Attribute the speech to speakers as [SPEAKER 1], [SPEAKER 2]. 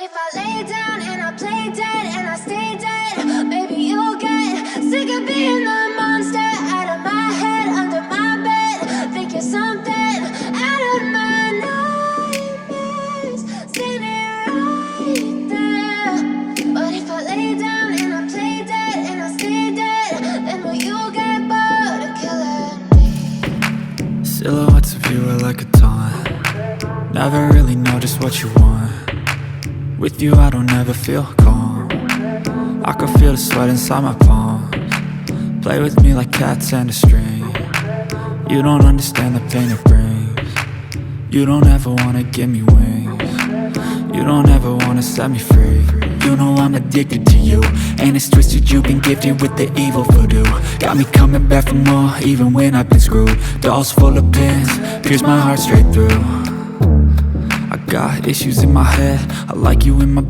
[SPEAKER 1] if I lay down and I play dead and I stay dead, maybe you'll get sick of being the monster out of my head, under my bed. Think you're something out of my nightmares, standing right there. But if I lay down and I play dead and I stay dead, then will you get bored of killing me?
[SPEAKER 2] Silhouettes of you are like a taunt. Never really know just what you want. With you I don't ever feel calm. I can feel the sweat inside my palms. Play with me like cats and a string. You don't understand the pain it brings. You don't ever wanna give me wings. You don't ever wanna set me free. You know I'm addicted to you, and it's twisted, you've been gifted with the evil voodoo. Got me coming back for more, even when I've been screwed. Dolls full of pins, pierce my heart straight through. I got issues in my head, I like you in my